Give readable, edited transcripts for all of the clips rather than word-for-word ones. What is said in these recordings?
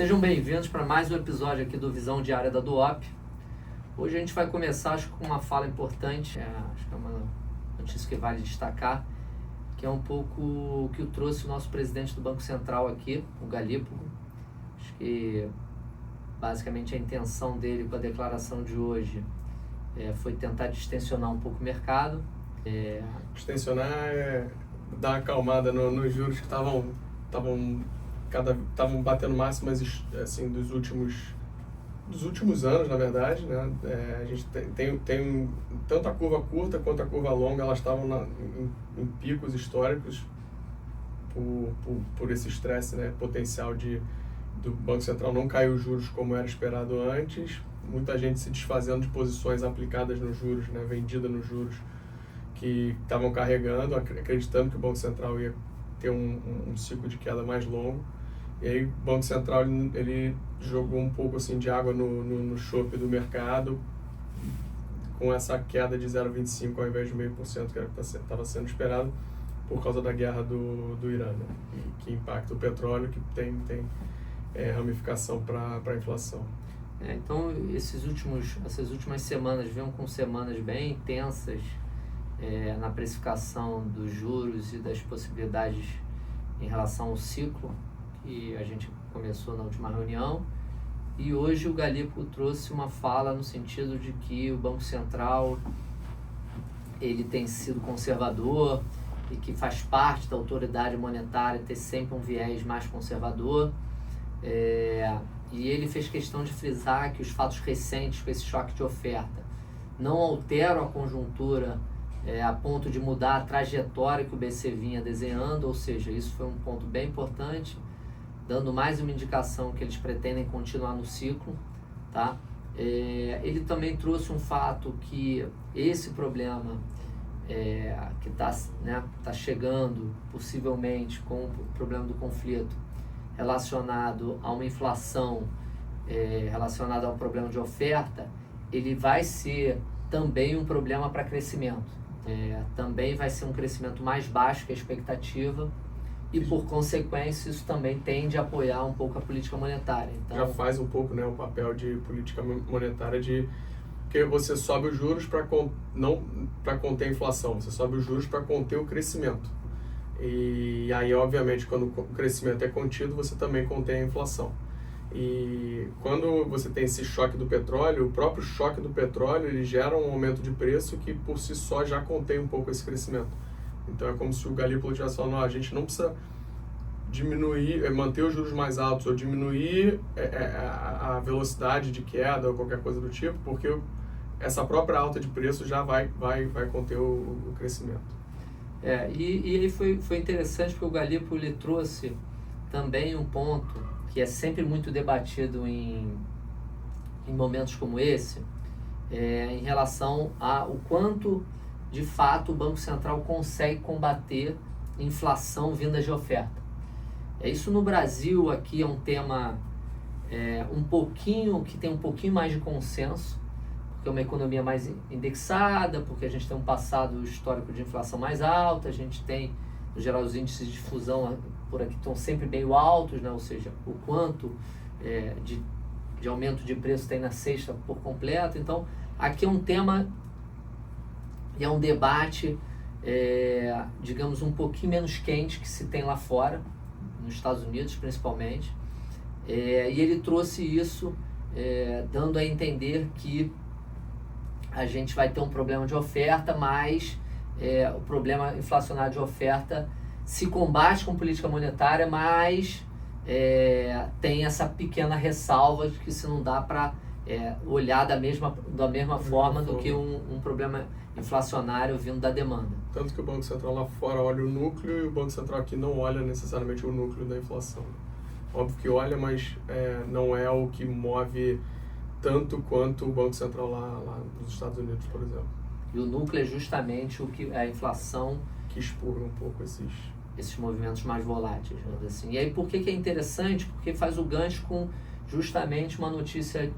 Sejam bem-vindos para mais um episódio aqui do Visão Diária da Duop. Hoje a gente vai começar, acho que com uma fala importante, acho que é uma notícia que vale destacar, que é um pouco o que trouxe o nosso presidente do Banco Central aqui, o Galípolo. Acho que basicamente a intenção dele com a declaração de hoje foi tentar distensionar um pouco o mercado. Distensionar é dar uma acalmada nos juros que estavam batendo máximas assim, dos últimos anos, na verdade, né? A gente tem tanto a curva curta quanto a curva longa, elas estavam em picos históricos por esse estresse, né, potencial do Banco Central não cair os juros como era esperado antes, muita gente se desfazendo de posições aplicadas nos juros, né, vendida nos juros, que estavam carregando, acreditando que o Banco Central ia ter um ciclo de queda mais longo. E aí o Banco Central ele jogou um pouco assim de água no chope do mercado, com essa queda de 0,25% ao invés de 0,5%, que era o que estava sendo esperado, por causa da guerra do Irã, né? Que impacta o petróleo, que tem ramificação para a inflação. Então, essas últimas semanas vêm com semanas bem intensas na precificação dos juros e das possibilidades em relação ao ciclo que a gente começou na última reunião. E hoje o Galípolo trouxe uma fala no sentido de que o Banco Central ele tem sido conservador e que faz parte da autoridade monetária ter sempre um viés mais conservador. E ele fez questão de frisar que os fatos recentes com esse choque de oferta não alteram a conjuntura a ponto de mudar a trajetória que o BC vinha desenhando, ou seja, isso foi um ponto bem importante, dando mais uma indicação que eles pretendem continuar no ciclo, tá? Ele também trouxe um fato que esse problema que está chegando possivelmente com o problema do conflito relacionado a uma inflação relacionada ao problema de oferta, ele vai ser também um problema para crescimento. Também vai ser um crescimento mais baixo que a expectativa e, por consequência, isso também tende a apoiar um pouco a política monetária. Então, já faz um pouco, né, o papel de política monetária que você sobe os juros não para conter a inflação, você sobe os juros para conter o crescimento. E aí, obviamente, quando o crescimento é contido, você também contém a inflação. E quando você tem esse choque do petróleo, o próprio choque do petróleo ele gera um aumento de preço que por si só já contém um pouco esse crescimento. Então é como se o Galípolo estivesse falando, a gente não precisa diminuir, manter os juros mais altos ou diminuir a velocidade de queda ou qualquer coisa do tipo, porque essa própria alta de preço já vai conter o crescimento. E aí foi interessante porque o Galípolo ele trouxe também um ponto que é sempre muito debatido em momentos como esse, em relação ao quanto, de fato, o Banco Central consegue combater inflação vinda de oferta. Isso no Brasil aqui é um tema que tem um pouquinho mais de consenso, porque é uma economia mais indexada, porque a gente tem um passado histórico de inflação mais alta, a gente tem, no geral, os índices de difusão por aqui estão sempre meio altos, né? Ou seja, o quanto de aumento de preço tem na cesta por completo. Então, aqui é um tema e é um debate, digamos, um pouquinho menos quente que se tem lá fora, nos Estados Unidos principalmente. E ele trouxe isso, dando a entender que a gente vai ter um problema de oferta, mas o problema inflacionário de oferta se combate com política monetária, mas tem essa pequena ressalva de que se não dá para olhar da mesma forma do que um problema inflacionário vindo da demanda. Tanto que o Banco Central lá fora olha o núcleo e o Banco Central aqui não olha necessariamente o núcleo da inflação. Óbvio que olha, mas não é o que move tanto quanto o Banco Central lá nos Estados Unidos, por exemplo. E o núcleo é justamente o que a inflação que expurga um pouco esses movimentos mais voláteis, vamos dizer assim. E aí por que é interessante? Porque faz o gancho com justamente uma notícia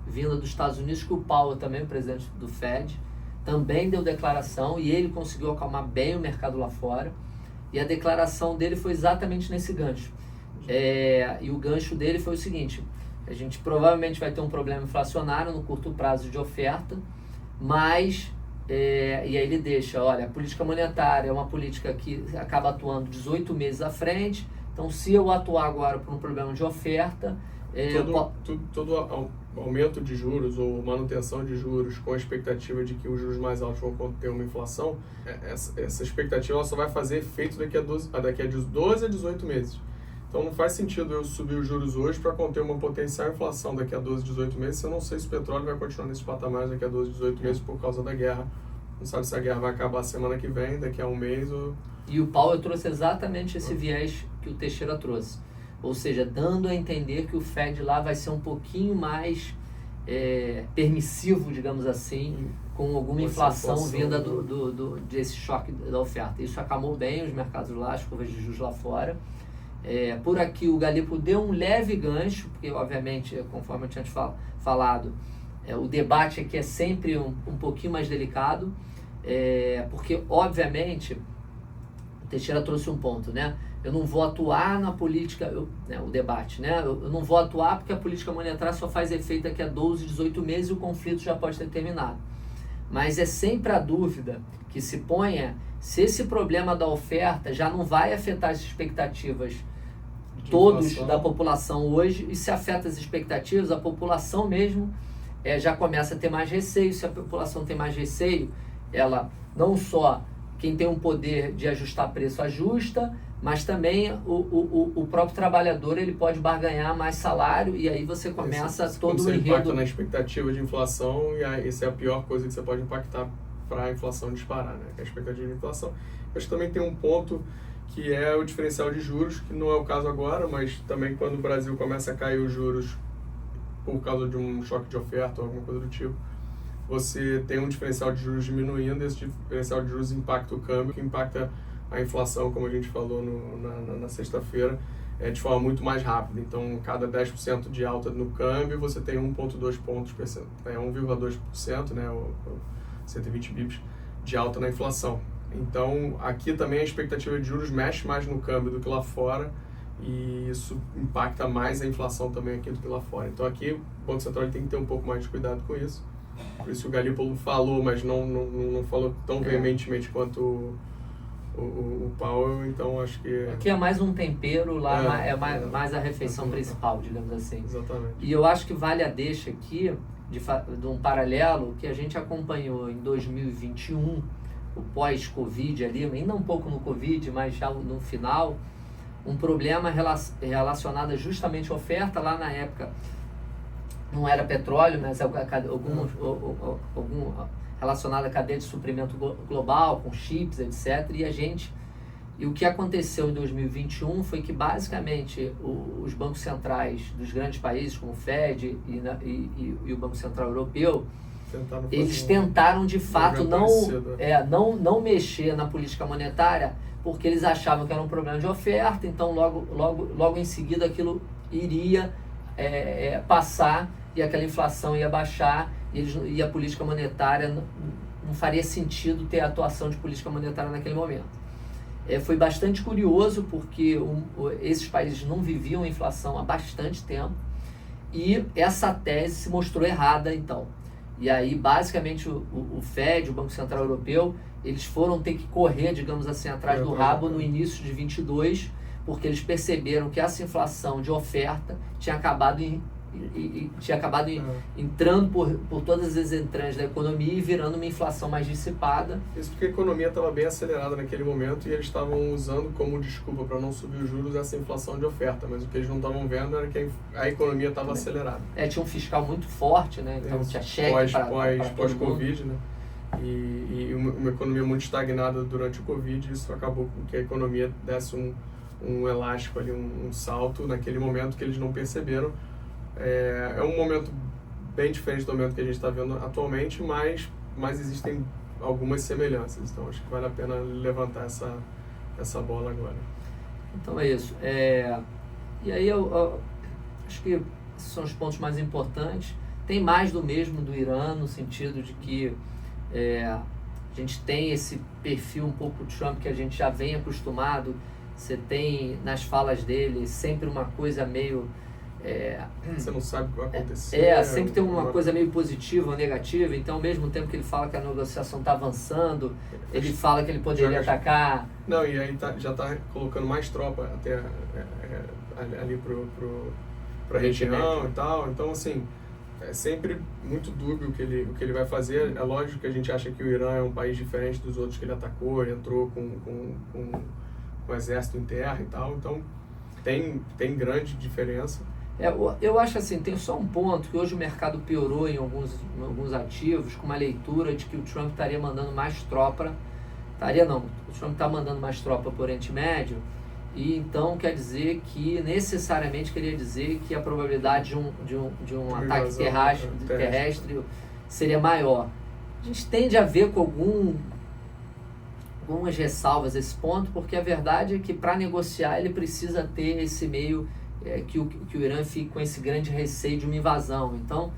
vinda dos Estados Unidos, que o Powell também, o presidente do Fed, também deu declaração e ele conseguiu acalmar bem o mercado lá fora. E a declaração dele foi exatamente nesse gancho, E o gancho dele foi o seguinte: a gente provavelmente vai ter um problema inflacionário no curto prazo de oferta, mas, e aí ele deixa, olha, a política monetária é uma política que acaba atuando 18 meses à frente, então se eu atuar agora por um problema de oferta... Todo aumento de juros ou manutenção de juros com a expectativa de que os juros mais altos vão conter uma inflação, essa expectativa ela só vai fazer efeito daqui a 12 a 18 meses. Então não faz sentido eu subir os juros hoje para conter uma potencial inflação daqui a 12, 18 meses, se eu não sei se o petróleo vai continuar nesse patamar daqui a 12, 18 meses por causa da guerra. Não sabe se a guerra vai acabar semana que vem, daqui a um mês ou... E o Powell trouxe exatamente esse viés que o Teixeira trouxe. Ou seja, dando a entender que o Fed lá vai ser um pouquinho mais permissivo, digamos assim, com alguma inflação vinda desse choque da oferta. Isso acalmou bem os mercados lá, as curvas de juros lá fora. Por aqui o Galipo deu um leve gancho, porque obviamente, conforme eu tinha falado, o debate aqui é sempre um pouquinho mais delicado, porque obviamente o Teixeira trouxe um ponto, né? Eu não vou atuar na política, o debate, né? Eu não vou atuar porque a política monetária só faz efeito daqui a 12, 18 meses e o conflito já pode ter terminado. Mas é sempre a dúvida que se ponha se esse problema da oferta já não vai afetar as expectativas todos da população hoje, e se afeta as expectativas, a população mesmo já começa a ter mais receio. Se a população tem mais receio, ela não só quem tem um poder de ajustar preço ajusta, mas também o próprio trabalhador ele pode barganhar mais salário, e aí você começa todo o enredo. Você impacta na expectativa de inflação, e aí, essa é a pior coisa que você pode impactar para a inflação disparar, né? Que é a expectativa de inflação. Mas também tem um ponto que é o diferencial de juros, que não é o caso agora, mas também quando o Brasil começa a cair os juros por causa de um choque de oferta ou alguma coisa do tipo, você tem um diferencial de juros diminuindo, esse diferencial de juros impacta o câmbio, que impacta a inflação, como a gente falou na sexta-feira, de forma muito mais rápida. Então, cada 10% de alta no câmbio, você tem 1,2 pontos, 1,2%, né, 120 bips de alta na inflação. Então, aqui também a expectativa de juros mexe mais no câmbio do que lá fora, e isso impacta mais a inflação também aqui do que lá fora. Então, aqui o Banco Central tem que ter um pouco mais de cuidado com isso. Por isso o Galípolo falou, mas não falou tão veementemente quanto o Powell, então acho que... Aqui é mais um tempero, lá mais a refeição principal, digamos assim. Exatamente. E eu acho que vale a deixa aqui de um paralelo que a gente acompanhou em 2021, o pós-Covid ali, ainda um pouco no Covid, mas já no final, um problema relacionado justamente à oferta. Lá na época não era petróleo, mas algum relacionado à cadeia de suprimento global, com chips, etc. E o que aconteceu em 2021 foi que basicamente os bancos centrais dos grandes países, como o Fed e o Banco Central Europeu, eles tentaram de fato não mexer na política monetária, porque eles achavam que era um problema de oferta. Então logo em seguida aquilo iria passar e aquela inflação ia baixar, e a política monetária não faria sentido ter a atuação de política monetária naquele momento. Foi bastante curioso, porque esses países não viviam inflação há bastante tempo, e essa tese se mostrou errada então. E aí, basicamente, o Fed, o Banco Central Europeu, eles foram ter que correr, digamos assim, atrás do rabo no início de 22, porque eles perceberam que essa inflação de oferta tinha acabado entrando por todas as entranhas da economia e virando uma inflação mais dissipada. Isso porque a economia estava bem acelerada naquele momento, e eles estavam usando como desculpa para não subir os juros essa inflação de oferta, mas o que eles não estavam vendo era que a economia estava acelerada. Tinha um fiscal muito forte, né? Então tinha cheque pós-Covid, né? E uma economia muito estagnada durante o Covid, isso acabou com que a economia desse um elástico ali, um salto naquele momento que eles não perceberam. É um momento bem diferente do momento que a gente está vendo atualmente, mas existem algumas semelhanças. Então acho que vale a pena levantar essa bola agora. Então é isso. E aí eu acho que esses são os pontos mais importantes. Tem mais do mesmo do Irã, no sentido de que a gente tem esse perfil um pouco Trump que a gente já vem acostumado. Você tem nas falas dele sempre uma coisa meio... Você não sabe o que vai acontecer. Sempre tem uma coisa meio positiva ou negativa. Então, ao mesmo tempo que ele fala que a negociação está avançando, ele fala que ele poderia atacar. Não, e aí já está colocando mais tropa até ali para a região e tal. Então, assim, é sempre muito dúbio o que ele vai fazer. É lógico que a gente acha que o Irã é um país diferente dos outros que ele atacou, ele entrou com o exército em terra e tal. Então, tem grande diferença. Eu acho assim, tem só um ponto, que hoje o mercado piorou em alguns ativos, com uma leitura de que o Trump estaria mandando mais tropa, o Trump está mandando mais tropa para o Oriente Médio, e então quer dizer que, necessariamente queria dizer que a probabilidade de um ataque terrestre seria maior. A gente tende a ver com algumas ressalvas esse ponto, porque a verdade é que para negociar ele precisa ter esse meio... que o Irã fique com esse grande receio de uma invasão. Então,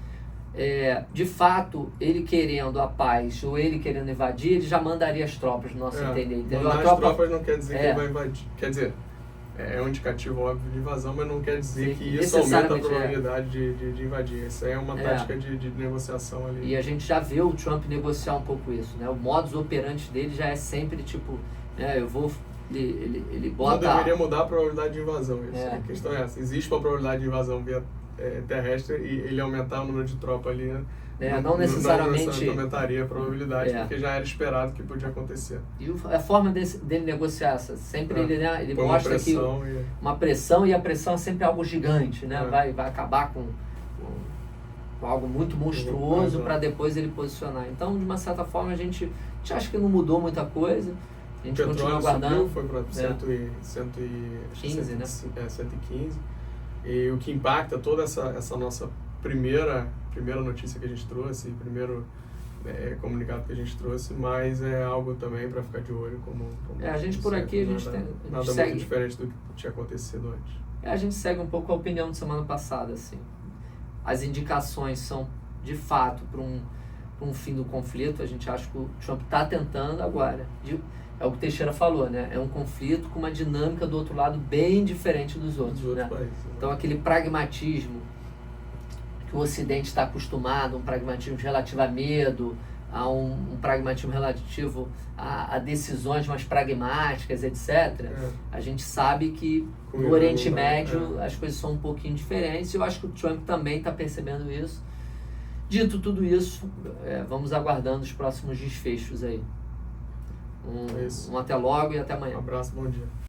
de fato, ele querendo a paz ou ele querendo invadir, ele já mandaria as tropas, no nosso entender. Entendeu? Mandar as tropas não quer dizer que ele vai invadir. Quer dizer, é um indicativo óbvio de invasão, mas não quer dizer que isso aumenta a probabilidade de invadir. Isso aí é uma tática de negociação ali. E a gente já vê o Trump negociar um pouco isso, né? O modus operandi dele já é sempre tipo, eu vou... Ele bota... Não deveria mudar a probabilidade de invasão. A questão é essa. Existe uma probabilidade de invasão via terrestre e ele aumentar o número de tropa ali, né? Não necessariamente... Não aumentaria a probabilidade, porque já era esperado que podia acontecer. E a forma dele negociar essa? Sempre ele mostra que uma pressão, e a pressão é sempre algo gigante, né? Vai acabar com algo muito monstruoso para depois ele posicionar. Então, de uma certa forma, a gente acha que não mudou muita coisa. A gente continua aguardando. Foi para 115, né? 115. E o que impacta toda essa nossa primeira notícia que a gente trouxe, primeiro comunicado que a gente trouxe, mas é algo também para ficar de olho. A gente por aqui, nada segue, muito diferente do que tinha acontecido antes. A gente segue um pouco a opinião de semana passada, assim. As indicações são, de fato, para um fim do conflito. A gente acha que o Trump está tentando agora. É o que o Teixeira falou, né? É um conflito com uma dinâmica do outro lado bem diferente dos outros, né? Países, Então, aquele pragmatismo que o Ocidente está acostumado, um pragmatismo relativo a medo, a um pragmatismo relativo a decisões mais pragmáticas, etc. A gente sabe que no Oriente Médio as coisas são um pouquinho diferentes, e eu acho que o Trump também está percebendo isso. Dito tudo isso, vamos aguardando os próximos desfechos aí. Um até logo e até amanhã. Um abraço, bom dia.